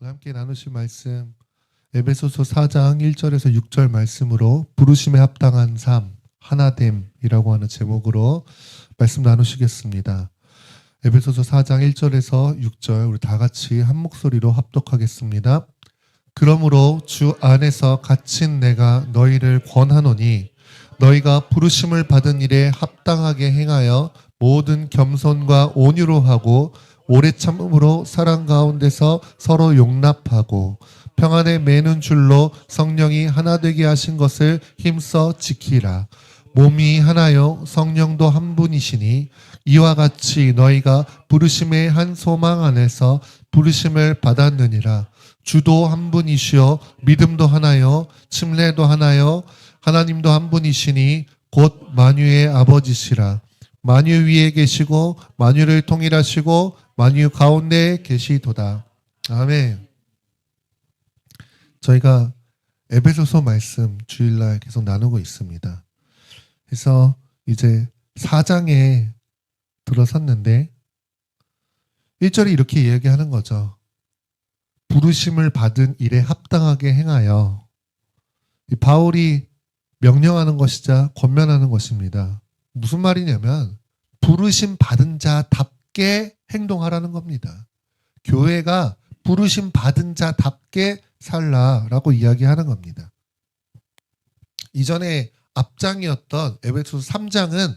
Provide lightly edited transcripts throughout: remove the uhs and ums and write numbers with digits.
함께 나누실 말씀 에베소서 4장 1절에서 6절 말씀으로 부르심에 합당한 삶 하나됨이라고 하는 제목으로 말씀 나누시겠습니다. 에베소서 4장 1절에서 6절 우리 다 같이 한 목소리로 합독하겠습니다. 그러므로 주 안에서 갇힌 내가 너희를 권하노니 너희가 부르심을 받은 일에 합당하게 행하여 모든 겸손과 온유로 하고 오래 참음으로 사랑 가운데서 서로 용납하고 평안에 매는 줄로 성령이 하나 되게 하신 것을 힘써 지키라. 몸이 하나요 성령도 한 분이시니 이와 같이 너희가 부르심의 한 소망 안에서 부르심을 받았느니라. 주도 한 분이시요 믿음도 하나요 침례도 하나요 하나님도 한 분이시니 곧 만유의 아버지시라. 만유 위에 계시고 만유를 통일하시고 만유 가운데 계시도다. 아멘. 저희가 에베소서 말씀 주일날 계속 나누고 있습니다. 그래서 이제 4장에 들어섰는데 1절에 이렇게 이야기하는 거죠. 부르심을 받은 일에 합당하게 행하여. 바울이 명령하는 것이자 권면하는 것입니다. 무슨 말이냐면 부르심 받은 자답게 행동하라는 겁니다. 교회가 부르심 받은 자답게 살라라고 이야기하는 겁니다. 이전에 앞장이었던 에베소서 3장은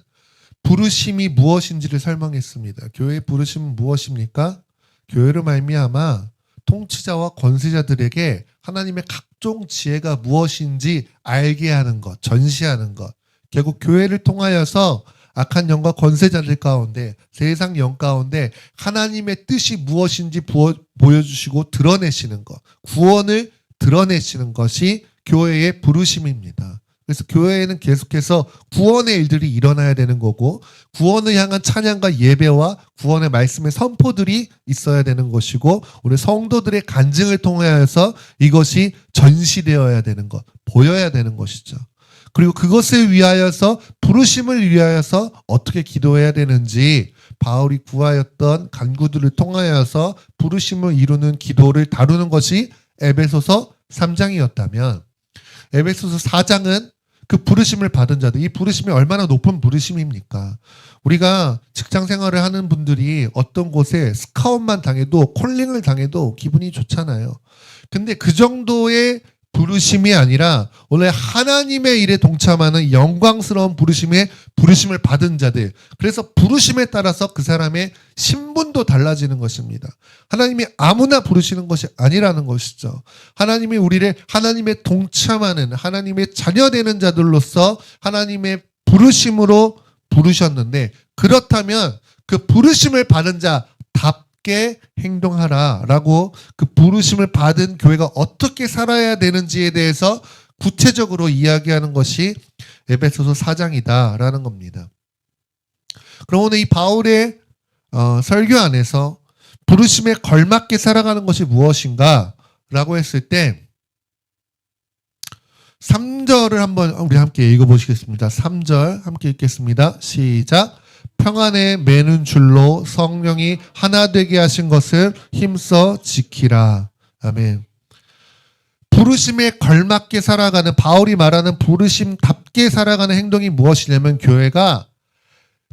부르심이 무엇인지를 설명했습니다. 교회의 부르심은 무엇입니까? 교회로 말미암아 통치자와 권세자들에게 하나님의 각종 지혜가 무엇인지 알게 하는 것, 전시하는 것. 결국 교회를 통하여서 악한 영과 권세자들 가운데 세상 영 가운데 하나님의 뜻이 무엇인지 보여주시고 드러내시는 것, 구원을 드러내시는 것이 교회의 부르심입니다. 그래서 교회에는 계속해서 구원의 일들이 일어나야 되는 거고 구원을 향한 찬양과 예배와 구원의 말씀의 선포들이 있어야 되는 것이고 우리 성도들의 간증을 통하여서 이것이 전시되어야 되는 것, 보여야 되는 것이죠. 그리고 그것을 위하여서 부르심을 위하여서 어떻게 기도해야 되는지 바울이 구하였던 간구들을 통하여서 부르심을 이루는 기도를 다루는 것이 에베소서 3장이었다면 에베소서 4장은 그 부르심을 받은 자들, 이 부르심이 얼마나 높은 부르심입니까? 우리가 직장 생활을 하는 분들이 어떤 곳에 스카웃만 당해도 콜링을 당해도 기분이 좋잖아요. 근데 그 정도의 부르심이 아니라 원래 하나님의 일에 동참하는 영광스러운 부르심을 받은 자들. 그래서 부르심에 따라서 그 사람의 신분도 달라지는 것입니다. 하나님이 아무나 부르시는 것이 아니라는 것이죠. 하나님이 우리를 하나님의 동참하는 하나님의 자녀되는 자들로서 하나님의 부르심으로 부르셨는데 그렇다면 그 부르심을 받은 자답게 행동하라라고 그 부르심을 받은 교회가 어떻게 살아야 되는지에 대해서 구체적으로 이야기하는 것이 에베소서 4장이다라는 겁니다. 그럼 오늘 이 바울의 설교 안에서 부르심에 걸맞게 살아가는 것이 무엇인가라고 했을 때 3절을 한번 우리 함께 읽어보시겠습니다. 3절 함께 읽겠습니다. 시작. 평안에 매는 줄로 성령이 하나 되게 하신 것을 힘써 지키라. 아멘. 부르심에 걸맞게 살아가는 바울이 말하는 부르심답게 살아가는 행동이 무엇이냐면 교회가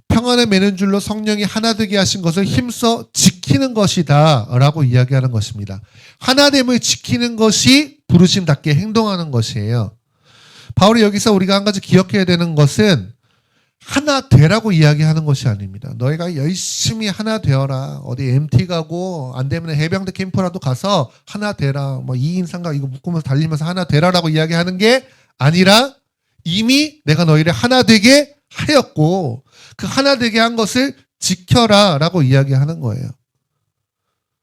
평안에 매는 줄로 성령이 하나 되게 하신 것을 힘써 지키는 것이다 라고 이야기하는 것입니다. 하나됨을 지키는 것이 부르심답게 행동하는 것이에요. 바울이 여기서 우리가 한 가지 기억해야 되는 것은 하나 되라고 이야기하는 것이 아닙니다. 너희가 열심히 하나 되어라. 어디 MT 가고 안 되면 해병대 캠프라도 가서 하나 되라. 2인 삼각 이거 묶으면서 달리면서 하나 되라라고 이야기하는 게 아니라 이미 내가 너희를 하나 되게 하였고 그 하나 되게 한 것을 지켜라라고 이야기하는 거예요.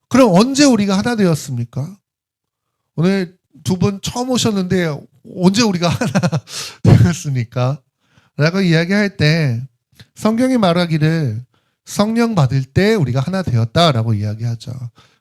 그럼 언제 우리가 하나 되었습니까? 오늘 두 분 처음 오셨는데 언제 우리가 하나 되었습니까? 라고 이야기할 때 성경이 말하기를 성령 받을 때 우리가 하나 되었다라고 이야기하죠.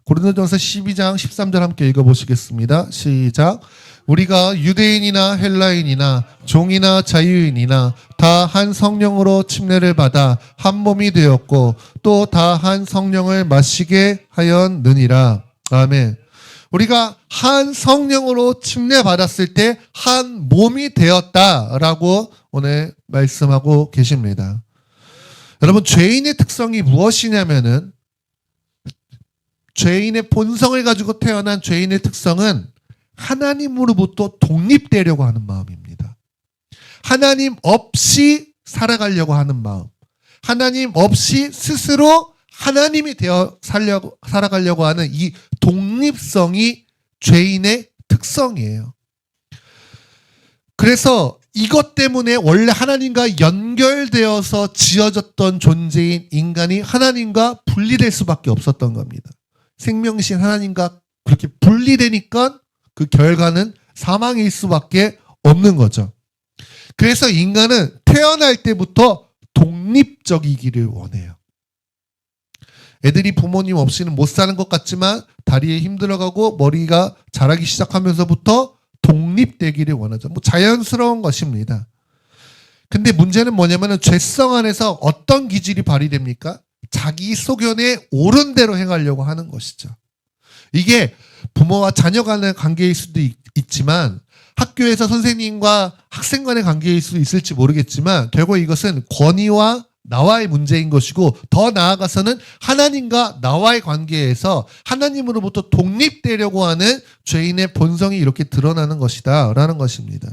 고린도전서 12장 13절 함께 읽어보시겠습니다. 시작. 우리가 유대인이나 헬라인이나 종이나 자유인이나 다 한 성령으로 침례를 받아 한 몸이 되었고 또 다 한 성령을 마시게 하였느니라. 아멘. 우리가 한 성령으로 침례받았을 때 한 몸이 되었다라고 오늘 말씀하고 계십니다. 여러분, 죄인의 특성이 무엇이냐면은, 죄인의 본성을 가지고 태어난 죄인의 특성은 하나님으로부터 독립되려고 하는 마음입니다. 하나님 없이 살아가려고 하는 마음. 하나님 없이 스스로 하나님이 되어 살아가려고 하는 이 독립성이 죄인의 특성이에요. 그래서 이것 때문에 원래 하나님과 연결되어서 지어졌던 존재인 인간이 하나님과 분리될 수밖에 없었던 겁니다. 생명이신 하나님과 그렇게 분리되니까 그 결과는 사망일 수밖에 없는 거죠. 그래서 인간은 태어날 때부터 독립적이기를 원해요. 애들이 부모님 없이는 못 사는 것 같지만 다리에 힘들어가고 머리가 자라기 시작하면서부터 독립되기를 원하죠. 뭐 자연스러운 것입니다. 근데 문제는 뭐냐면은 죄성 안에서 어떤 기질이 발휘됩니까? 자기 소견에 옳은 대로 행하려고 하는 것이죠. 이게 부모와 자녀 간의 관계일 수도 있지만 학교에서 선생님과 학생 간의 관계일 수도 있을지 모르겠지만 결국 이것은 권위와 나와의 문제인 것이고 더 나아가서는 하나님과 나와의 관계에서 하나님으로부터 독립되려고 하는 죄인의 본성이 이렇게 드러나는 것이다 라는 것입니다.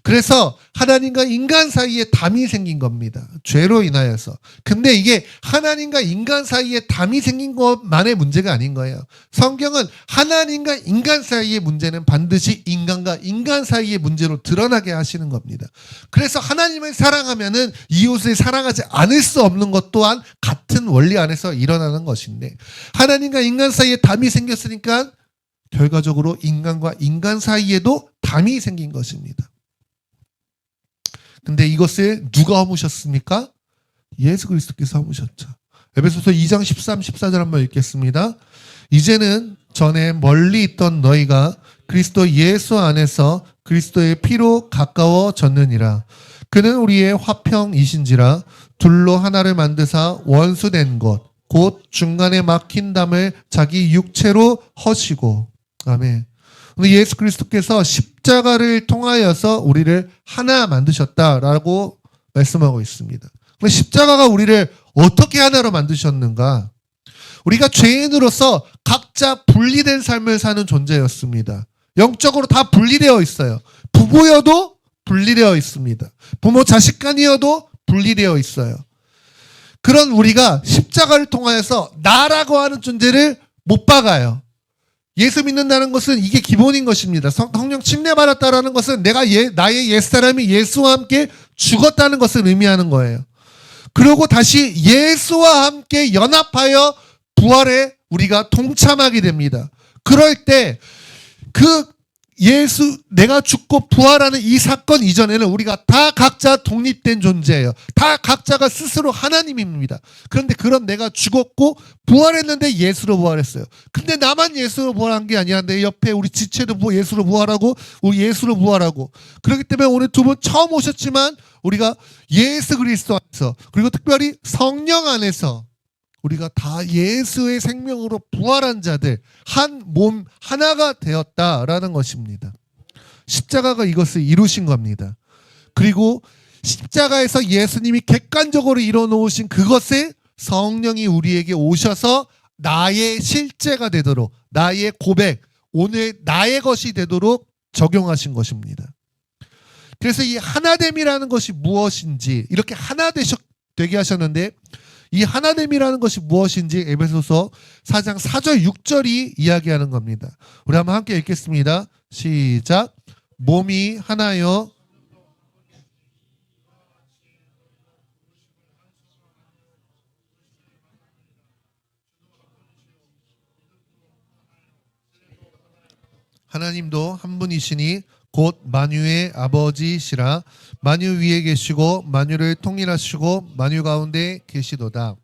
그래서 하나님과 인간 사이에 담이 생긴 겁니다. 죄로 인하여서. 근데 이게 하나님과 인간 사이에 담이 생긴 것만의 문제가 아닌 거예요. 성경은 하나님과 인간 사이의 문제는 반드시 인간과 인간 사이의 문제로 드러나게 하시는 겁니다. 그래서 하나님을 사랑하면은 이웃을 사랑하지 않을 수 없는 것 또한 같은 원리 안에서 일어나는 것인데 하나님과 인간 사이에 담이 생겼으니까 결과적으로 인간과 인간 사이에도 담이 생긴 것입니다. 근데 이것을 누가 허무셨습니까? 예수 그리스도께서 허무셨죠. 에베소서 2장 13, 14절 한번 읽겠습니다. 이제는 전에 멀리 있던 너희가 그리스도 예수 안에서 그리스도의 피로 가까워졌느니라. 그는 우리의 화평이신지라 둘로 하나를 만드사 원수된 것 곧 중간에 막힌 담을 자기 육체로 허시고. 아멘. 예수 그리스도께서 십자가를 통하여서 우리를 하나 만드셨다라고 말씀하고 있습니다. 십자가가 우리를 어떻게 하나로 만드셨는가? 우리가 죄인으로서 각자 분리된 삶을 사는 존재였습니다. 영적으로 다 분리되어 있어요. 부부여도 분리되어 있습니다. 부모 자식 간이어도 분리되어 있어요. 그런 우리가 십자가를 통하여서 나라고 하는 존재를 못 박아요. 예수 믿는다는 것은 이게 기본인 것입니다. 성령 침례받았다라는 것은 내가 나의 옛사람이 예수와 함께 죽었다는 것을 의미하는 거예요. 그리고 다시 예수와 함께 연합하여 부활에 우리가 동참하게 됩니다. 그럴 때 내가 죽고 부활하는 이 사건 이전에는 우리가 다 각자 독립된 존재예요. 다 각자가 스스로 하나님입니다. 그런데 그런 내가 죽었고 부활했는데 예수로 부활했어요. 근데 나만 예수로 부활한 게 아니라 내 옆에 우리 지체도 예수로 부활하고 우리 예수로 부활하고 그렇기 때문에 오늘 두 분 처음 오셨지만 우리가 예수 그리스도 안에서 그리고 특별히 성령 안에서 우리가 다 예수의 생명으로 부활한 자들 한 몸 하나가 되었다라는 것입니다. 십자가가 이것을 이루신 겁니다. 그리고 십자가에서 예수님이 객관적으로 이뤄놓으신 그것을 성령이 우리에게 오셔서 나의 실제가 되도록 나의 고백, 오늘 나의 것이 되도록 적용하신 것입니다. 그래서 이 하나됨이라는 것이 무엇인지 이렇게 하나 되게 하셨는데 이 하나됨이라는 것이 무엇인지 에베소서 4장 4절 6절이 이야기하는 겁니다. 우리 한번 함께 읽겠습니다. 시작. 몸이 하나여 하나님도 한 분이시니 곧 만유의 아버지시라. 만유 위에 계시고 만유를 통일하시고 만유 가운데 계시도다.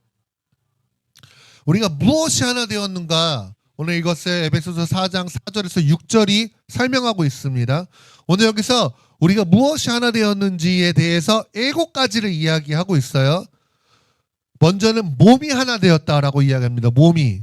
우리가 무엇이 하나 되었는가? 오늘 이것을 에베소서 4장 4절에서 6절이 설명하고 있습니다. 오늘 여기서 우리가 무엇이 하나 되었는지에 대해서 7가지를 이야기하고 있어요. 먼저는 몸이 하나 되었다라고 이야기합니다. 몸이.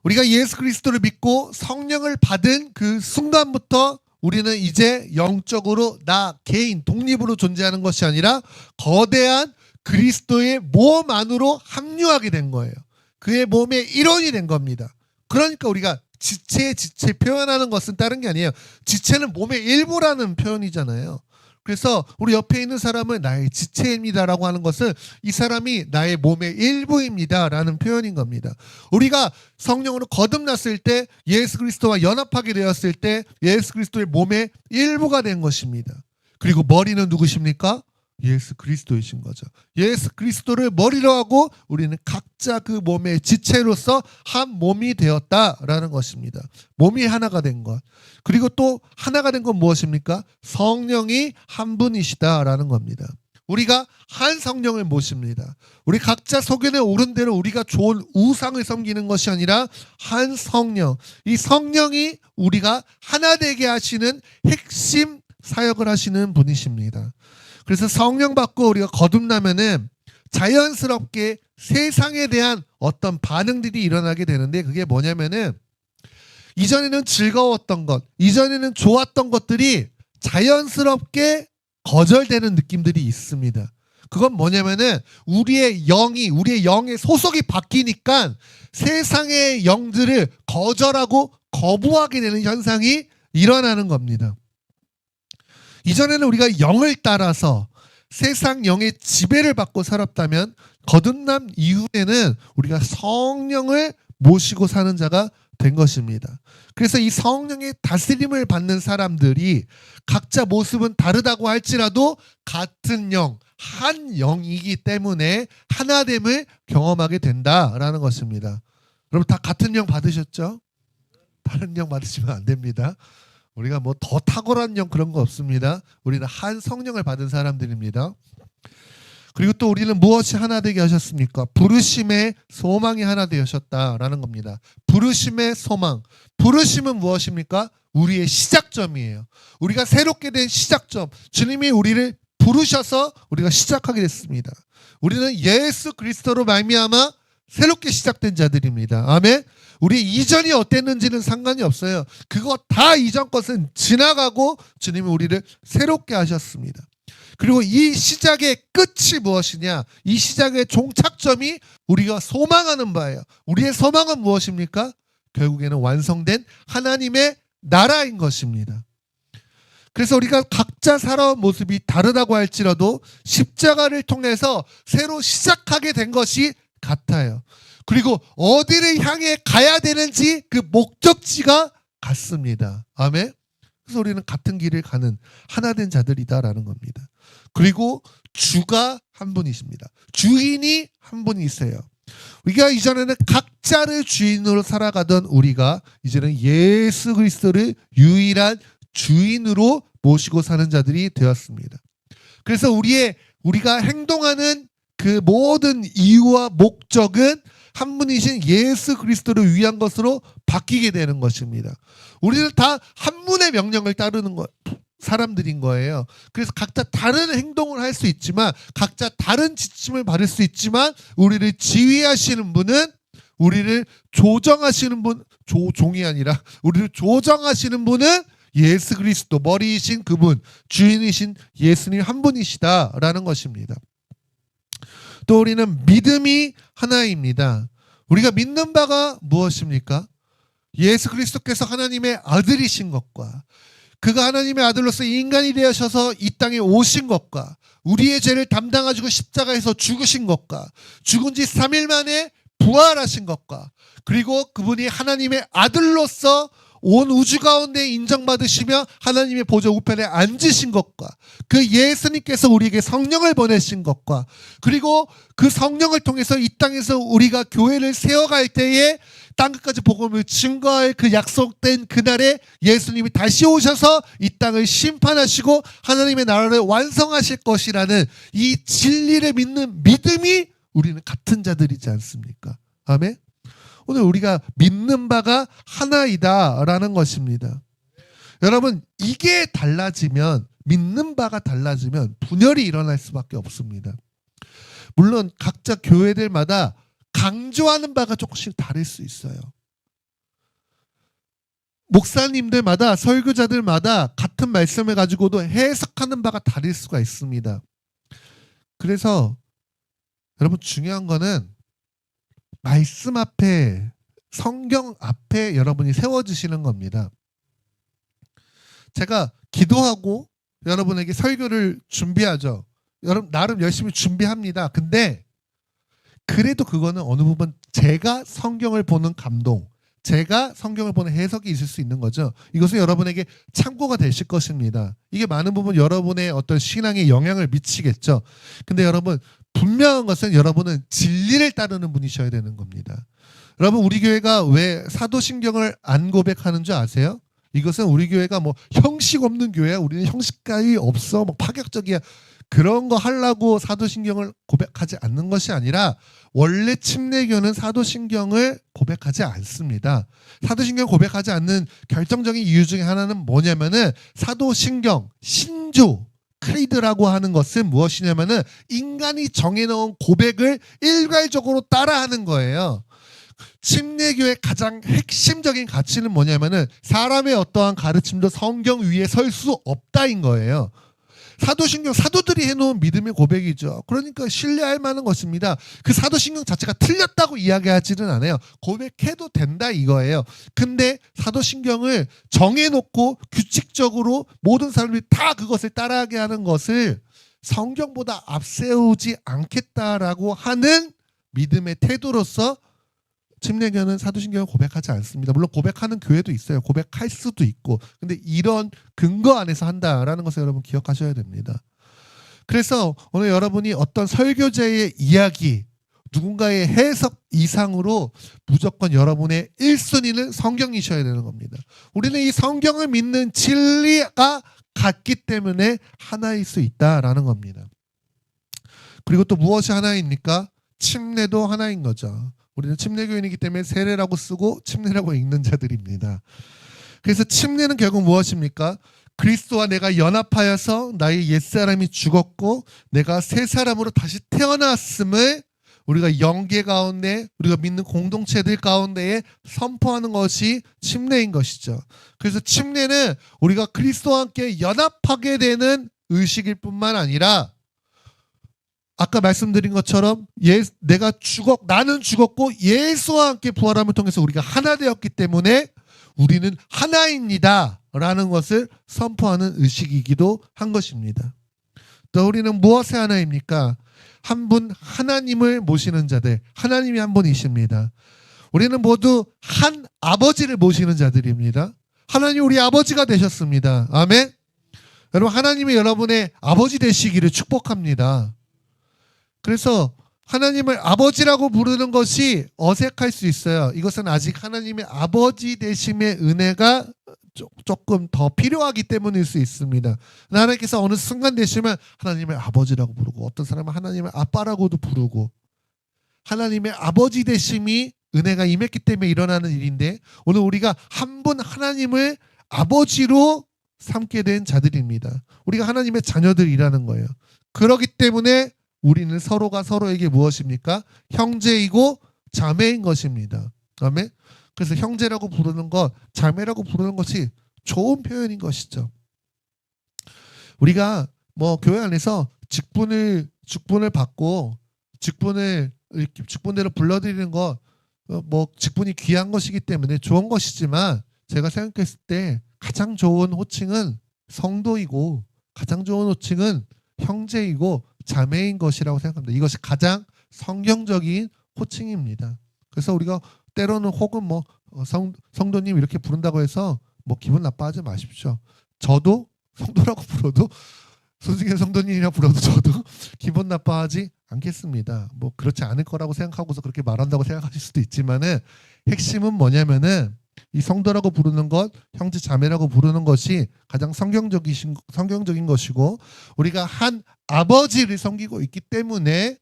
우리가 예수 그리스도를 믿고 성령을 받은 그 순간부터 우리는 이제 영적으로 나 개인 독립으로 존재하는 것이 아니라 거대한 그리스도의 몸 안으로 합류하게 된 거예요. 그의 몸의 일원이 된 겁니다. 그러니까 우리가 지체 표현하는 것은 다른 게 아니에요. 지체는 몸의 일부라는 표현이잖아요. 그래서 우리 옆에 있는 사람은 나의 지체입니다라고 하는 것은 이 사람이 나의 몸의 일부입니다라는 표현인 겁니다. 우리가 성령으로 거듭났을 때 예수 그리스도와 연합하게 되었을 때 예수 그리스도의 몸의 일부가 된 것입니다. 그리고 머리는 누구십니까? 예수 그리스도이신 거죠. 예수 그리스도를 머리로 하고 우리는 각자 그 몸의 지체로서 한 몸이 되었다라는 것입니다. 몸이 하나가 된 것. 그리고 또 하나가 된 건 무엇입니까? 성령이 한 분이시다라는 겁니다. 우리가 한 성령을 모십니다. 우리 각자 소견에 오른 대로 우리가 좋은 우상을 섬기는 것이 아니라 한 성령. 이 성령이 우리가 하나 되게 하시는 핵심 사역을 하시는 분이십니다. 그래서 성령 받고 우리가 거듭나면은 자연스럽게 세상에 대한 어떤 반응들이 일어나게 되는데 그게 뭐냐면은 이전에는 즐거웠던 것, 이전에는 좋았던 것들이 자연스럽게 거절되는 느낌들이 있습니다. 그건 뭐냐면은 우리의 영의 소속이 바뀌니까 세상의 영들을 거절하고 거부하게 되는 현상이 일어나는 겁니다. 이전에는 우리가 영을 따라서 세상 영의 지배를 받고 살았다면 거듭남 이후에는 우리가 성령을 모시고 사는 자가 된 것입니다. 그래서 이 성령의 다스림을 받는 사람들이 각자 모습은 다르다고 할지라도 같은 영, 한 영이기 때문에 하나됨을 경험하게 된다라는 것입니다. 여러분 다 같은 영 받으셨죠? 다른 영 받으시면 안 됩니다. 우리가 뭐 더 탁월한 영 그런 거 없습니다. 우리는 한 성령을 받은 사람들입니다. 그리고 또 우리는 무엇이 하나 되게 하셨습니까? 부르심의 소망이 하나 되셨다라는 겁니다. 부르심의 소망. 부르심은 무엇입니까? 우리의 시작점이에요. 우리가 새롭게 된 시작점. 주님이 우리를 부르셔서 우리가 시작하게 됐습니다. 우리는 예수 그리스도로 말미암아 새롭게 시작된 자들입니다. 아멘. 우리 이전이 어땠는지는 상관이 없어요. 그거 다 이전 것은 지나가고 주님이 우리를 새롭게 하셨습니다. 그리고 이 시작의 끝이 무엇이냐? 이 시작의 종착점이 우리가 소망하는 바예요. 우리의 소망은 무엇입니까? 결국에는 완성된 하나님의 나라인 것입니다. 그래서 우리가 각자 살아온 모습이 다르다고 할지라도 십자가를 통해서 새로 시작하게 된 것이 같아요. 그리고 어디를 향해 가야 되는지 그 목적지가 같습니다. 아멘. 그래서 우리는 같은 길을 가는 하나된 자들이다라는 겁니다. 그리고 주가 한 분이십니다. 주인이 한 분이세요. 우리가 이전에는 각자를 주인으로 살아가던 우리가 이제는 예수 그리스도를 유일한 주인으로 모시고 사는 자들이 되었습니다. 그래서 우리가 행동하는 그 모든 이유와 목적은 한 분이신 예수 그리스도를 위한 것으로 바뀌게 되는 것입니다. 우리는 다 한 분의 명령을 따르는 사람들인 거예요. 그래서 각자 다른 행동을 할 수 있지만 각자 다른 지침을 받을 수 있지만 우리를 지휘하시는 분은 우리를 조정하시는 분, 종이 아니라 우리를 조정하시는 분은 예수 그리스도 머리이신 그분, 주인이신 예수님 한 분이시다라는 것입니다. 또 우리는 믿음이 하나입니다. 우리가 믿는 바가 무엇입니까? 예수 그리스도께서 하나님의 아들이신 것과 그가 하나님의 아들로서 인간이 되셔서 이 땅에 오신 것과 우리의 죄를 담당하시고 십자가에서 죽으신 것과 죽은 지 3일 만에 부활하신 것과 그리고 그분이 하나님의 아들로서 온 우주 가운데 인정받으시며 하나님의 보좌 우편에 앉으신 것과 그 예수님께서 우리에게 성령을 보내신 것과 그리고 그 성령을 통해서 이 땅에서 우리가 교회를 세워갈 때에 땅끝까지 복음을 증거할 그 약속된 그날에 예수님이 다시 오셔서 이 땅을 심판하시고 하나님의 나라를 완성하실 것이라는 이 진리를 믿는 믿음이 우리는 같은 자들이지 않습니까? 아멘. 오늘 우리가 믿는 바가 하나이다라는 것입니다. 여러분 이게 달라지면 믿는 바가 달라지면 분열이 일어날 수밖에 없습니다. 물론 각자 교회들마다 강조하는 바가 조금씩 다를 수 있어요. 목사님들마다 설교자들마다 같은 말씀을 가지고도 해석하는 바가 다를 수가 있습니다. 그래서 여러분 중요한 거는 말씀 앞에 성경 앞에 여러분이 세워주시는 겁니다. 제가 기도하고 여러분에게 설교를 준비하죠. 여러분 나름 열심히 준비합니다. 근데 그래도 그거는 어느 부분 제가 성경을 보는 감동, 제가 성경을 보는 해석이 있을 수 있는 거죠. 이것은 여러분에게 참고가 되실 것입니다. 이게 많은 부분 여러분의 어떤 신앙에 영향을 미치겠죠. 근데 여러분 분명한 것은 여러분은 진리를 따르는 분이셔야 되는 겁니다. 여러분 우리 교회가 왜 사도신경을 안 고백하는 줄 아세요? 이것은 우리 교회가 뭐 형식 없는 교회야. 우리는 형식감이 없어. 뭐 파격적이야. 그런 거 하려고 사도신경을 고백하지 않는 것이 아니라 원래 침례교는 사도신경을 고백하지 않습니다. 사도신경 고백하지 않는 결정적인 이유 중에 하나는 뭐냐면은 사도신경, 신조, 크리드라고 하는 것은 무엇이냐면은 인간이 정해놓은 고백을 일괄적으로 따라하는 거예요. 침례교의 가장 핵심적인 가치는 뭐냐면은 사람의 어떠한 가르침도 성경 위에 설 수 없다인 거예요. 사도신경 사도들이 해놓은 믿음의 고백이죠. 그러니까 신뢰할 만한 것입니다. 그 사도신경 자체가 틀렸다고 이야기하지는 않아요. 고백해도 된다 이거예요. 근데 사도신경을 정해놓고 규칙적으로 모든 사람들이 다 그것을 따라하게 하는 것을 성경보다 앞세우지 않겠다라고 하는 믿음의 태도로서 침례교는 사도신경을 고백하지 않습니다. 물론 고백하는 교회도 있어요. 고백할 수도 있고. 근데 이런 근거 안에서 한다라는 것을 여러분 기억하셔야 됩니다. 그래서 오늘 여러분이 어떤 설교자의 이야기, 누군가의 해석 이상으로 무조건 여러분의 1순위는 성경이셔야 되는 겁니다. 우리는 이 성경을 믿는 진리가 같기 때문에 하나일 수 있다라는 겁니다. 그리고 또 무엇이 하나입니까? 침례도 하나인 거죠. 우리는 침례교인이기 때문에 세례라고 쓰고 침례라고 읽는 자들입니다. 그래서 침례는 결국 무엇입니까? 그리스도와 내가 연합하여서 나의 옛사람이 죽었고 내가 새 사람으로 다시 태어났음을 우리가 영계 가운데 우리가 믿는 공동체들 가운데에 선포하는 것이 침례인 것이죠. 그래서 침례는 우리가 그리스도와 함께 연합하게 되는 의식일 뿐만 아니라 아까 말씀드린 것처럼 나는 죽었고 예수와 함께 부활함을 통해서 우리가 하나 되었기 때문에 우리는 하나입니다 라는 것을 선포하는 의식이기도 한 것입니다. 또 우리는 무엇의 하나입니까? 한 분 하나님을 모시는 자들, 하나님이 한 분이십니다. 우리는 모두 한 아버지를 모시는 자들입니다. 하나님 우리 아버지가 되셨습니다. 아멘. 여러분 하나님이 여러분의 아버지 되시기를 축복합니다. 그래서 하나님을 아버지라고 부르는 것이 어색할 수 있어요. 이것은 아직 하나님의 아버지 되심의 은혜가 조금 더 필요하기 때문일 수 있습니다. 하나님께서 어느 순간 되시면 하나님을 아버지라고 부르고 어떤 사람은 하나님을 아빠라고도 부르고 하나님의 아버지 되심이 은혜가 임했기 때문에 일어나는 일인데 오늘 우리가 한 분 하나님을 아버지로 삼게 된 자들입니다. 우리가 하나님의 자녀들이라는 거예요. 그렇기 때문에 우리는 서로가 서로에게 무엇입니까? 형제이고 자매인 것입니다. 아멘. 그래서 형제라고 부르는 것, 자매라고 부르는 것이 좋은 표현인 것이죠. 우리가 뭐 교회 안에서 직분을 받고 직분대로 불러드리는 것, 뭐 직분이 귀한 것이기 때문에 좋은 것이지만 제가 생각했을 때 가장 좋은 호칭은 성도이고 가장 좋은 호칭은 형제이고 자매인 것이라고 생각합니다. 이것이 가장 성경적인 호칭입니다. 그래서 우리가 때로는 혹은 뭐 성도님 이렇게 부른다고 해서 뭐 기분 나빠하지 마십시오. 저도 성도라고 불러도 손승현 성도님이라 불러도 저도 기분 나빠하지 않겠습니다. 뭐 그렇지 않을 거라고 생각하고서 그렇게 말한다고 생각하실 수도 있지만은 핵심은 뭐냐면은 이 성도라고 부르는 것, 형제 자매라고 부르는 것이 가장 성경적인 것이고 우리가 한 아버지를 섬기고 있기 때문에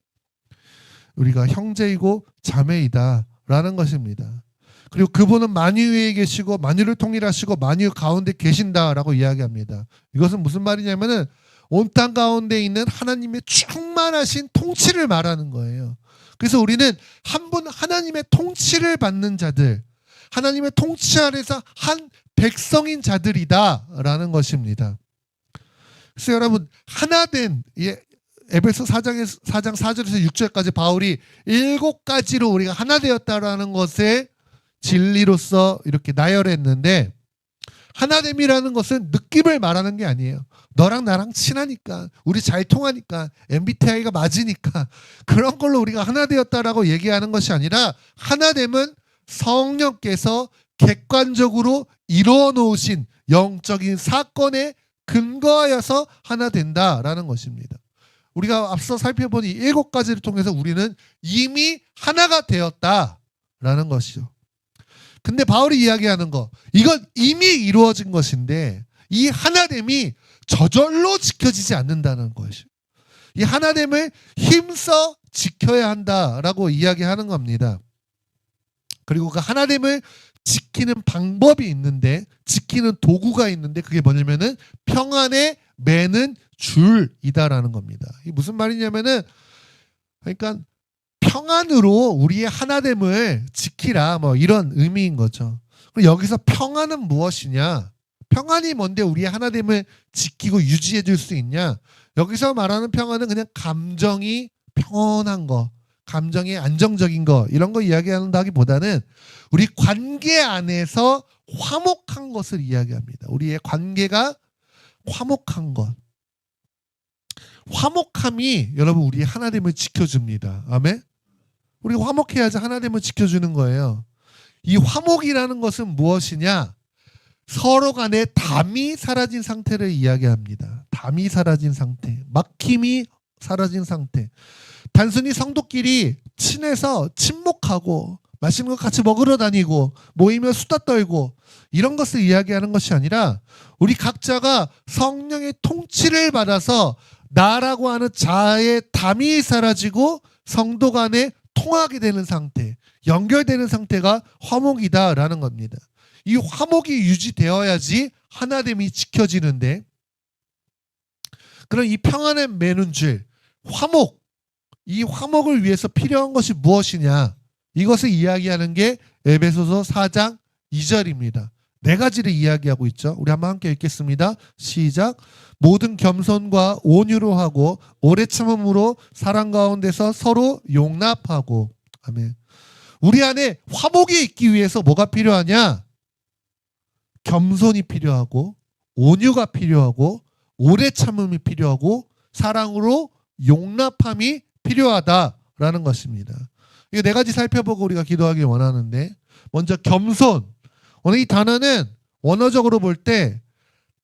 우리가 형제이고 자매이다라는 것입니다. 그리고 그분은 만유 위에 계시고 만유를 통일하시고 만유 가운데 계신다라고 이야기합니다. 이것은 무슨 말이냐면은 온 땅 가운데 있는 하나님의 충만하신 통치를 말하는 거예요. 그래서 우리는 한 분 하나님의 통치를 받는 자들, 하나님의 통치 아래서 한 백성인 자들이다라는 것입니다. 그래서 여러분 하나된 에베소 4장 4절에서 6절까지 바울이 7가지로 우리가 하나 되었다라는 것에 진리로서 이렇게 나열했는데, 하나됨이라는 것은 느낌을 말하는 게 아니에요. 너랑 나랑 친하니까, 우리 잘 통하니까, MBTI가 맞으니까 그런 걸로 우리가 하나 되었다라고 얘기하는 것이 아니라, 하나됨은 성령께서 객관적으로 이루어 놓으신 영적인 사건에 근거하여서 하나 된다라는 것입니다. 우리가 앞서 살펴본 이 7가지를 통해서 우리는 이미 하나가 되었다라는 것이죠. 근데 바울이 이야기하는 거, 이건 이미 이루어진 것인데 이 하나됨이 저절로 지켜지지 않는다는 것이죠. 이 하나됨을 힘써 지켜야 한다라고 이야기하는 겁니다. 그리고 그 하나됨을 지키는 방법이 있는데, 지키는 도구가 있는데, 그게 뭐냐면은 평안에 매는 줄이다라는 겁니다. 이게 무슨 말이냐면은, 그러니까 평안으로 우리의 하나됨을 지키라, 뭐 이런 의미인 거죠. 그럼 여기서 평안은 무엇이냐? 평안이 뭔데 우리의 하나됨을 지키고 유지해 줄 수 있냐? 여기서 말하는 평안은 그냥 감정이 평온한 거, 감정이 안정적인 거, 이런 거 이야기한다기보다는 우리 관계 안에서 화목한 것을 이야기합니다. 우리의 관계가 화목한 것. 화목함이 여러분 우리의 하나됨을 지켜줍니다. 아멘? 우리가 화목해야지 하나됨을 지켜주는 거예요. 이 화목이라는 것은 무엇이냐? 서로 간에 담이 사라진 상태를 이야기합니다. 담이 사라진 상태, 막힘이 사라진 상태. 단순히 성도끼리 친해서 친목하고 맛있는 거 같이 먹으러 다니고 모이면 수다 떨고 이런 것을 이야기하는 것이 아니라, 우리 각자가 성령의 통치를 받아서 나라고 하는 자아의 담이 사라지고 성도 간에 통하게 되는 상태, 연결되는 상태가 화목이다라는 겁니다. 이 화목이 유지되어야지 하나됨이 지켜지는데, 그럼 이 평안에 매는 줄, 화목, 이 화목을 위해서 필요한 것이 무엇이냐? 이것을 이야기하는 게 에베소서 4장 2절입니다. 4가지를 이야기하고 있죠. 우리 한번 함께 읽겠습니다. 시작. 모든 겸손과 온유로 하고 오래 참음으로 사랑 가운데서 서로 용납하고. 아멘. 우리 안에 화목이 있기 위해서 뭐가 필요하냐? 겸손이 필요하고, 온유가 필요하고, 오래 참음이 필요하고, 사랑으로 용납함이 필요하다라는 것입니다. 이 4가지 살펴보고 우리가 기도하기 원하는데, 먼저 겸손. 오늘 이 단어는 원어적으로 볼 때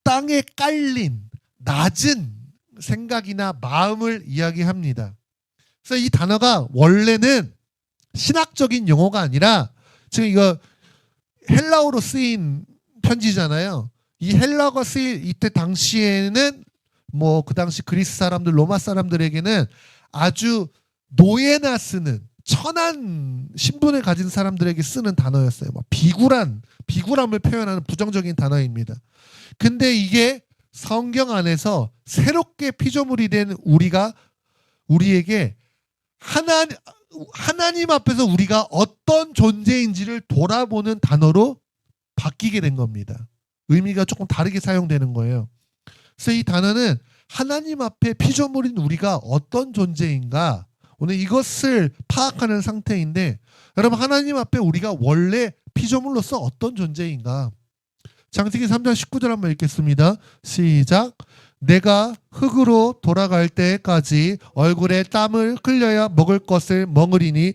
땅에 깔린 낮은 생각이나 마음을 이야기합니다. 그래서 이 단어가 원래는 신학적인 용어가 아니라, 지금 이거 헬라어로 쓰인 편지잖아요. 이 헬라어가 쓰일 이때 당시에는 뭐 그 당시 그리스 사람들, 로마 사람들에게는 아주 노예나 쓰는 천한 신분을 가진 사람들에게 쓰는 단어였어요. 뭐 비굴함을 표현하는 부정적인 단어입니다. 근데 이게 성경 안에서 새롭게 피조물이 된 우리에게 하나님 앞에서 우리가 어떤 존재인지를 돌아보는 단어로 바뀌게 된 겁니다. 의미가 조금 다르게 사용되는 거예요. 그래서 이 단어는 하나님 앞에 피조물인 우리가 어떤 존재인가, 오늘 이것을 파악하는 상태인데, 여러분 하나님 앞에 우리가 원래 피조물로서 어떤 존재인가. 창세기 3장 19절 한번 읽겠습니다. 시작. 내가 흙으로 돌아갈 때까지 얼굴에 땀을 흘려야 먹을 것을 먹으리니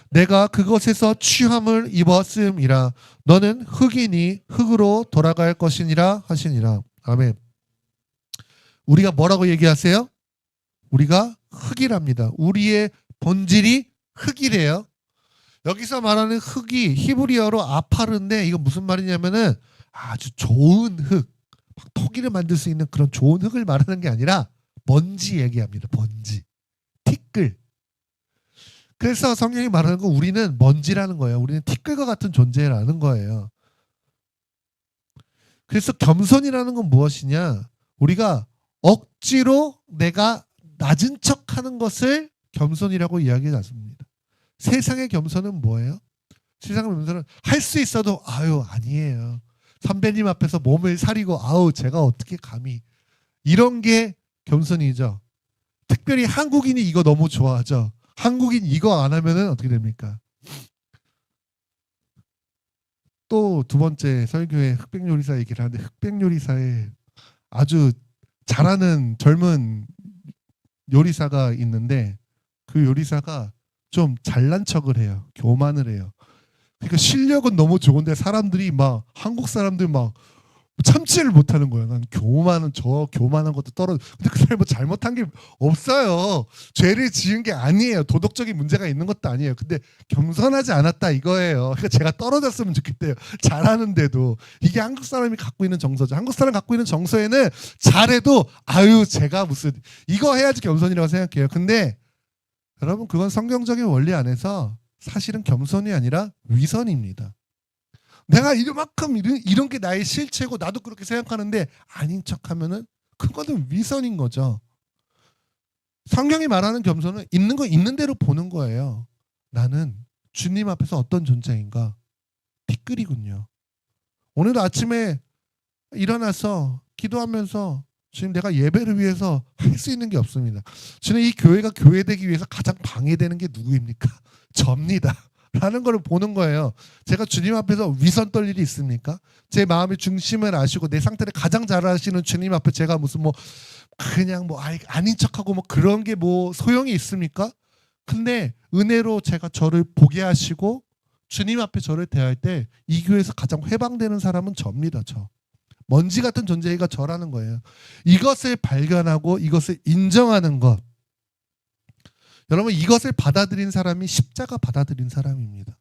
내가 그것에서 취함을 입었음이라. 너는 흙이니 흙으로 돌아갈 것이니라 하시니라. 아멘. 우리가 뭐라고 얘기하세요? 우리가 흙이랍니다. 우리의 본질이 흙이래요. 여기서 말하는 흙이 히브리어로 아파르인데, 이거 무슨 말이냐면은 아주 좋은 흙, 막 토기를 만들 수 있는 그런 좋은 흙을 말하는 게 아니라 먼지 얘기합니다. 먼지, 티끌. 그래서 성경이 말하는 건 우리는 먼지라는 거예요. 우리는 티끌과 같은 존재라는 거예요. 그래서 겸손이라는 건 무엇이냐? 우리가 억지로 내가 낮은 척하는 것을 겸손이라고 이야기하지 않습니다. 세상의 겸손은 뭐예요? 세상의 겸손은 할 수 있어도 아니에요. 선배님 앞에서 몸을 사리고 아우 제가 어떻게 감히 이런 게 겸손이죠. 특별히 한국인이 이거 너무 좋아하죠. 한국인 이거 안 하면은 어떻게 됩니까? 또 두 번째 설교에 흑백 요리사 얘기를 하는데 흑백 요리사에 아주 잘하는 젊은 요리사가 있는데 그 요리사가 좀 잘난 척을 해요. 교만을 해요. 그러니까 실력은 너무 좋은데 사람들이 막 한국 사람들 막 참지를 못하는 거예요. 난 교만한 것도 떨어져. 근데 그 사람이 뭐 잘못한 게 없어요. 죄를 지은 게 아니에요. 도덕적인 문제가 있는 것도 아니에요. 근데 겸손하지 않았다 이거예요. 그러니까 제가 떨어졌으면 좋겠대요. 잘하는데도 이게 한국 사람이 갖고 있는 정서죠. 한국 사람 갖고 있는 정서에는 잘해도 아유 제가 무슨 이거 해야지 겸손이라고 생각해요. 근데 여러분 그건 성경적인 원리 안에서 사실은 겸손이 아니라 위선입니다. 내가 이만큼 이런 게 나의 실체고 나도 그렇게 생각하는데 아닌 척하면은 그거는 위선인 거죠. 성경이 말하는 겸손은 있는 거 있는 대로 보는 거예요. 나는 주님 앞에서 어떤 존재인가? 티끌이군요. 오늘도 아침에 일어나서 기도하면서 지금 내가 예배를 위해서 할 수 있는 게 없습니다. 저는 이 교회가 교회되기 위해서 가장 방해되는 게 누구입니까? 접니다. 라는 걸 보는 거예요. 제가 주님 앞에서 위선 떨 일이 있습니까? 제 마음의 중심을 아시고 내 상태를 가장 잘 아시는 주님 앞에 제가 무슨 뭐 그냥 뭐 아닌 척하고 뭐 그런 게 뭐 소용이 있습니까? 근데 은혜로 제가 저를 보게 하시고 주님 앞에 저를 대할 때 이 교회에서 가장 회방되는 사람은 접니다. 저. 먼지 같은 존재가 저라는 거예요. 이것을 발견하고 이것을 인정하는 것. 여러분 이것을 받아들인 사람이 십자가 받아들인 사람입니다.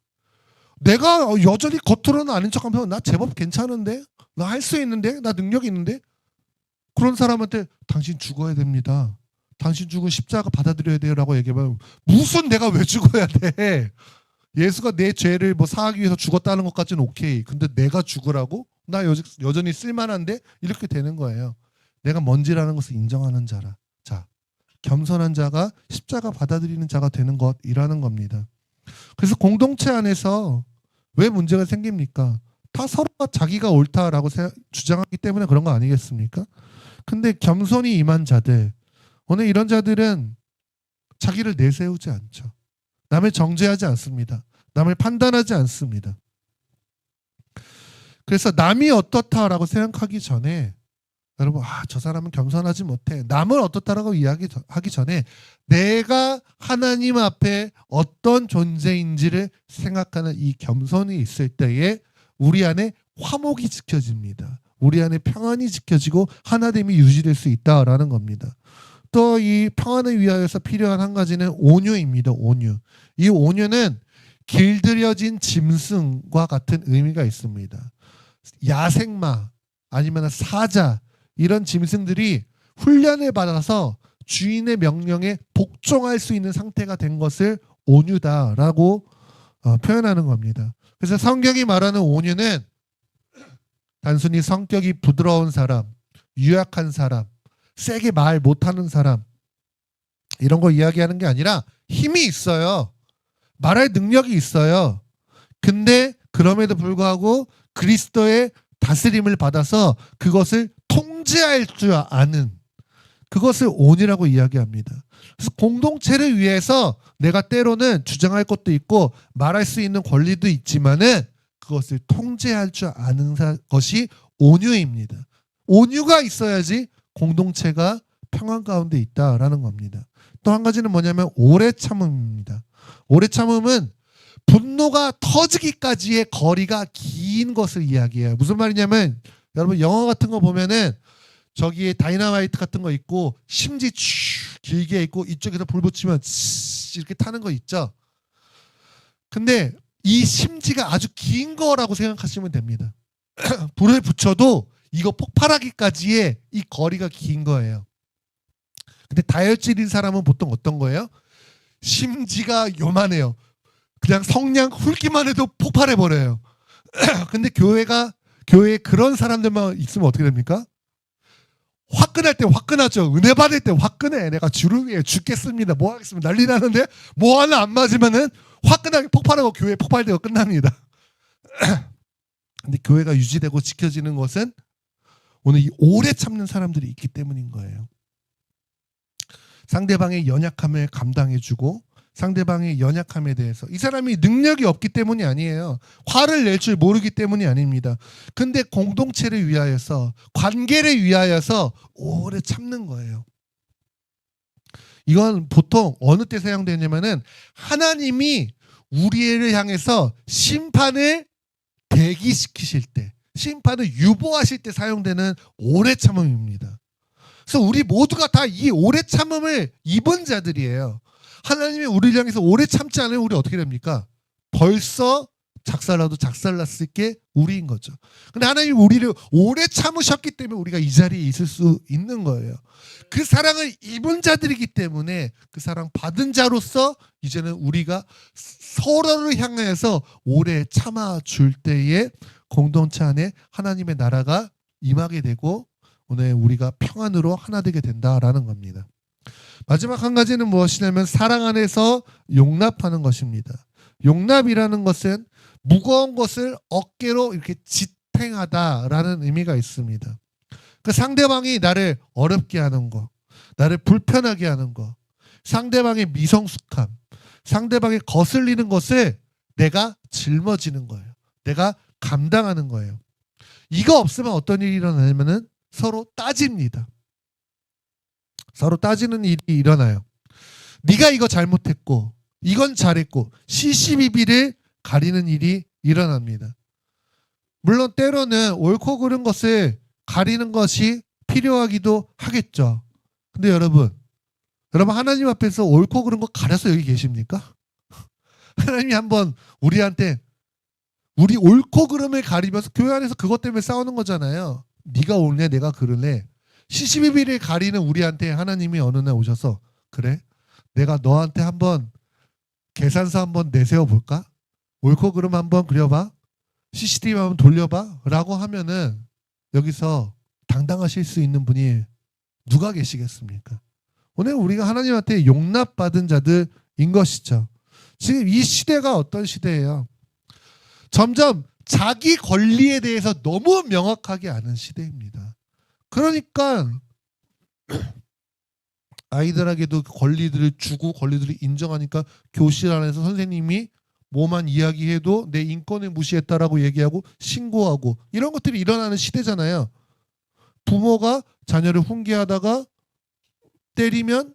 내가 여전히 겉으로는 아닌 척하면 나 제법 괜찮은데? 나 할 수 있는데? 나 능력이 있는데? 그런 사람한테 당신 죽어야 됩니다. 당신 죽은 십자가 받아들여야 돼요 라고 얘기하면 무슨 내가 왜 죽어야 돼? 예수가 내 죄를 뭐 사하기 위해서 죽었다는 것까지는 오케이. 근데 내가 죽으라고? 나 여전히 쓸만한데? 이렇게 되는 거예요. 내가 먼지라는 것을 인정하는 자라. 자, 겸손한 자가 십자가 받아들이는 자가 되는 것이라는 겁니다. 그래서 공동체 안에서 왜 문제가 생깁니까? 다 서로가 자기가 옳다라고 주장하기 때문에 그런 거 아니겠습니까? 근데 겸손이 임한 자들, 오늘 이런 자들은 자기를 내세우지 않죠. 남을 정죄하지 않습니다. 남을 판단하지 않습니다. 그래서 남이 어떻다라고 생각하기 전에 여러분 저 사람은 겸손하지 못해. 남을 어떻다라고 이야기하기 전에 내가 하나님 앞에 어떤 존재인지를 생각하는 이 겸손이 있을 때에 우리 안에 화목이 지켜집니다. 우리 안에 평안이 지켜지고 하나됨이 유지될 수 있다라는 겁니다. 또 이 평안을 위하여서 필요한 한 가지는 온유입니다. 온유. 이 온유는 길들여진 짐승과 같은 의미가 있습니다. 야생마 아니면 사자 이런 짐승들이 훈련을 받아서 주인의 명령에 복종할 수 있는 상태가 된 것을 온유다라고 표현하는 겁니다. 그래서 성경이 말하는 온유는 단순히 성격이 부드러운 사람, 유약한 사람, 세게 말 못하는 사람 이런 거 이야기하는 게 아니라 힘이 있어요. 말할 능력이 있어요. 근데 그럼에도 불구하고 그리스도의 다스림을 받아서 그것을 통제할 줄 아는 그것을 온유라고 이야기합니다. 그래서 공동체를 위해서 내가 때로는 주장할 것도 있고 말할 수 있는 권리도 있지만은 그것을 통제할 줄 아는 것이 온유입니다. 온유가 있어야지 공동체가 평안 가운데 있다라는 겁니다. 또 한 가지는 뭐냐면 오래 참음입니다. 오래 참음은 분노가 터지기까지의 거리가 긴 것을 이야기해요. 무슨 말이냐면 여러분 영화 같은 거 보면은 저기에 다이너마이트 같은 거 있고 심지 길게 있고 이쪽에서 불 붙이면 이렇게 타는 거 있죠. 근데 이 심지가 아주 긴 거라고 생각하시면 됩니다. 불을 붙여도 이거 폭발하기까지의 이 거리가 긴 거예요. 근데 다혈질인 사람은 보통 어떤 거예요? 심지가 요만해요. 그냥 성냥 훑기만 해도 폭발해버려요. 근데 교회에 그런 사람들만 있으면 어떻게 됩니까? 화끈할 때 화끈하죠. 은혜 받을 때 화끈해. 내가 주를 위해 죽겠습니다. 뭐 하겠습니다. 난리 나는데 뭐 하나 안 맞으면은 화끈하게 폭발하고 교회 폭발되고 끝납니다. 근데 교회가 유지되고 지켜지는 것은 오늘 이 오래 참는 사람들이 있기 때문인 거예요. 상대방의 연약함을 감당해주고 상대방의 연약함에 대해서 이 사람이 능력이 없기 때문이 아니에요. 화를 낼 줄 모르기 때문이 아닙니다. 근데 공동체를 위하여서 관계를 위하여서 오래 참는 거예요. 이건 보통 어느 때 사용되냐면은 하나님이 우리를 향해서 심판을 대기시키실 때, 심판을 유보하실 때 사용되는 오래 참음입니다. 그래서 우리 모두가 다 이 오래 참음을 입은 자들이에요. 하나님이 우리를 향해서 오래 참지 않으면 우리 어떻게 됩니까? 벌써 작살나도 작살났을 게 우리인 거죠. 근데 하나님이 우리를 오래 참으셨기 때문에 우리가 이 자리에 있을 수 있는 거예요. 그 사랑을 입은 자들이기 때문에 그 사랑 받은 자로서 이제는 우리가 서로를 향해서 오래 참아줄 때에 공동체 안에 하나님의 나라가 임하게 되고 오늘 우리가 평안으로 하나 되게 된다라는 겁니다. 마지막 한 가지는 무엇이냐면 사랑 안에서 용납하는 것입니다. 용납이라는 것은 무거운 것을 어깨로 이렇게 지탱하다라는 의미가 있습니다. 그 상대방이 나를 어렵게 하는 거, 나를 불편하게 하는 거, 상대방의 미성숙함, 상대방이 거슬리는 것을 내가 짊어지는 거예요. 내가 감당하는 거예요. 이거 없으면 어떤 일이 일어나냐면은 서로 따집니다. 서로 따지는 일이 일어나요. 네가 이거 잘못했고 이건 잘했고 시시비비를 가리는 일이 일어납니다. 물론 때로는 옳고 그른 것을 가리는 것이 필요하기도 하겠죠. 근데 여러분 하나님 앞에서 옳고 그른 거 가려서 여기 계십니까? 하나님이 한번 우리한테 우리 옳고 그름을 가리면서 교회 안에서 그것 때문에 싸우는 거잖아요. 네가 옳네 내가 그르네. 시시비비를 가리는 우리한테 하나님이 어느 날 오셔서 그래? 내가 너한테 한번 계산서 한번 내세워 볼까? 옳고 그름 한번 그려봐? CCTV 한번 돌려봐? 라고 하면은 여기서 당당하실 수 있는 분이 누가 계시겠습니까? 오늘 우리가 하나님한테 용납받은 자들인 것이죠. 지금 이 시대가 어떤 시대예요? 점점 자기 권리에 대해서 너무 명확하게 아는 시대입니다. 그러니까 아이들에게도 권리들을 주고 권리들을 인정하니까 교실 안에서 선생님이 뭐만 이야기해도 내 인권을 무시했다라고 얘기하고 신고하고 이런 것들이 일어나는 시대잖아요. 부모가 자녀를 훈계하다가 때리면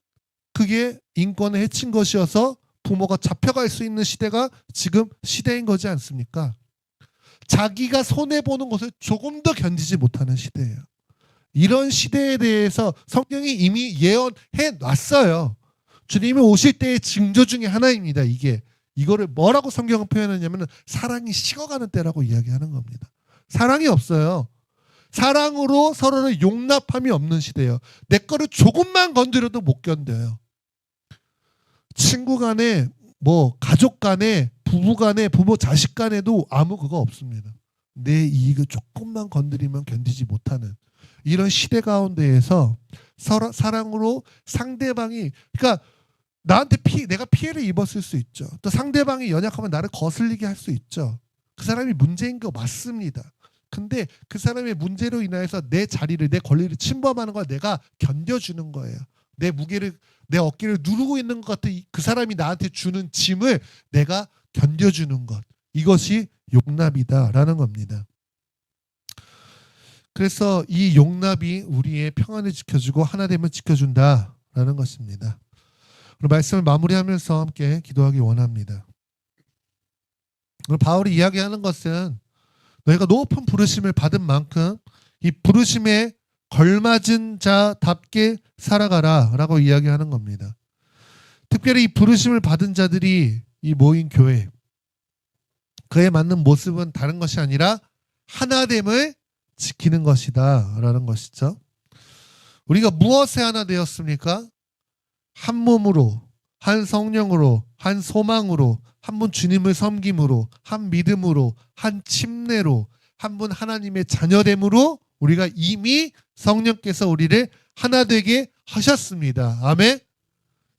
그게 인권을 해친 것이어서 부모가 잡혀갈 수 있는 시대가 지금 시대인 거지 않습니까? 자기가 손해보는 것을 조금 더 견디지 못하는 시대예요. 이런 시대에 대해서 성경이 이미 예언해 놨어요. 주님이 오실 때의 징조 중에 하나입니다. 이거를 뭐라고 성경은 표현하냐면 사랑이 식어가는 때라고 이야기하는 겁니다. 사랑이 없어요. 사랑으로 서로를 용납함이 없는 시대예요. 내 거를 조금만 건드려도 못 견뎌요. 친구 간에 가족 간에 부부 간에 부모 자식 간에도 아무 그거 없습니다. 내 이익을 조금만 건드리면 견디지 못하는 이런 시대 가운데에서 사랑으로 상대방이 그러니까 나한테 내가 피해를 입었을 수 있죠. 또 상대방이 연약하면 나를 거슬리게 할 수 있죠. 그 사람이 문제인 거 맞습니다. 근데 그 사람의 문제로 인해서 내 자리를 내 권리를 침범하는 걸 내가 견뎌주는 거예요. 내 무게를 내 어깨를 누르고 있는 것 같은 그 사람이 나한테 주는 짐을 내가 견뎌주는 것. 이것이 용납이다라는 겁니다. 그래서 이 용납이 우리의 평안을 지켜주고 하나됨을 지켜준다라는 것입니다. 오늘 말씀을 마무리하면서 함께 기도하기 원합니다. 오늘 바울이 이야기하는 것은 너희가 높은 부르심을 받은 만큼 이 부르심에 걸맞은 자답게 살아가라 라고 이야기하는 겁니다. 특별히 이 부르심을 받은 자들이 이 모인 교회 그에 맞는 모습은 다른 것이 아니라 하나됨을 지키는 것이다 라는 것이죠. 우리가 무엇에 하나 되었습니까? 한 몸으로, 한 성령으로, 한 소망으로, 한 분 주님을 섬김으로, 한 믿음으로, 한 침례로, 한 분 하나님의 자녀됨으로 우리가 이미 성령께서 우리를 하나 되게 하셨습니다. 아멘.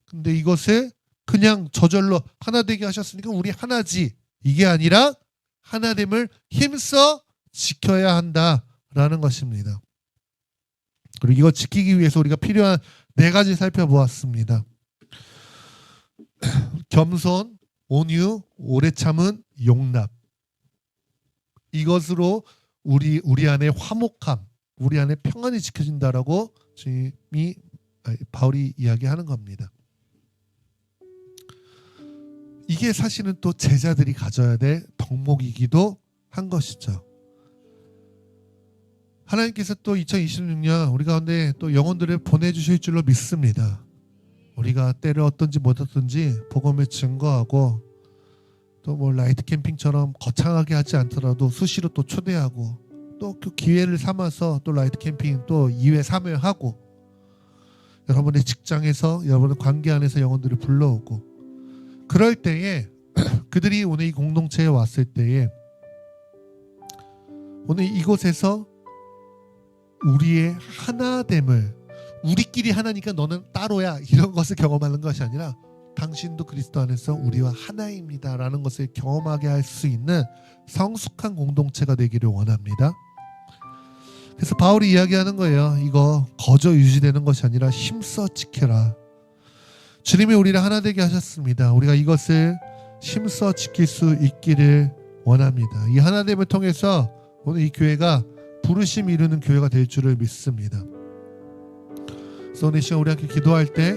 근데 이것을 그냥 저절로 하나 되게 하셨으니까 우리 하나지 이게 아니라 하나됨을 힘써 지켜야 한다라는 것입니다. 그리고 이거 지키기 위해서 우리가 필요한 4가지 살펴보았습니다. 겸손, 온유, 오래 참은, 용납. 이것으로 우리 안에 화목함, 우리 안에 평안이 지켜진다라고 바울이 이야기하는 겁니다. 이게 사실은 또 제자들이 가져야 될 덕목이기도 한 것이죠. 하나님께서 또 2026년 우리 가운데 또 영혼들을 보내주실 줄로 믿습니다. 우리가 때를 어떤지 못했든지 복음을 증거하고 또 뭐 라이트 캠핑처럼 거창하게 하지 않더라도 수시로 또 초대하고 또 그 기회를 삼아서 또 라이트 캠핑 또 2회 3회 하고 여러분의 직장에서 여러분의 관계 안에서 영혼들을 불러오고 그럴 때에 그들이 오늘 이 공동체에 왔을 때에 오늘 이곳에서 우리의 하나됨을 우리끼리 하나니까 너는 따로야 이런 것을 경험하는 것이 아니라 당신도 그리스도 안에서 우리와 하나입니다 라는 것을 경험하게 할 수 있는 성숙한 공동체가 되기를 원합니다. 그래서 바울이 이야기하는 거예요. 이거 거저 유지되는 것이 아니라 힘써 지켜라. 주님이 우리를 하나 되게 하셨습니다. 우리가 이것을 힘써 지킬 수 있기를 원합니다. 이 하나됨을 통해서 오늘 이 교회가 부르심 이루는 교회가 될 줄을 믿습니다. 그래서 오늘 시간 우리 함께 기도할 때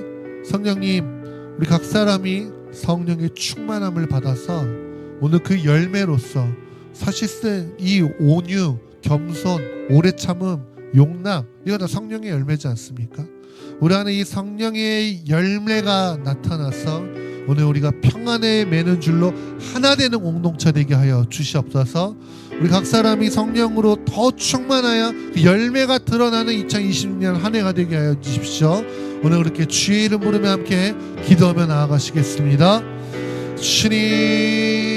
성령님 우리 각 사람이 성령의 충만함을 받아서 오늘 그 열매로서 사실은 이 온유, 겸손, 오래 참음, 용납 이거 다 성령의 열매지 않습니까? 우리 안에 이 성령의 열매가 나타나서 오늘 우리가 평안에 매는 줄로 하나 되는 공동체 되게 하여 주시옵소서. 우리 각 사람이 성령으로 더 충만하여 그 열매가 드러나는 2026년 한 해가 되게 하여 주십시오. 오늘 그렇게 주의 이름 부르며 함께 기도하며 나아가시겠습니다. 주님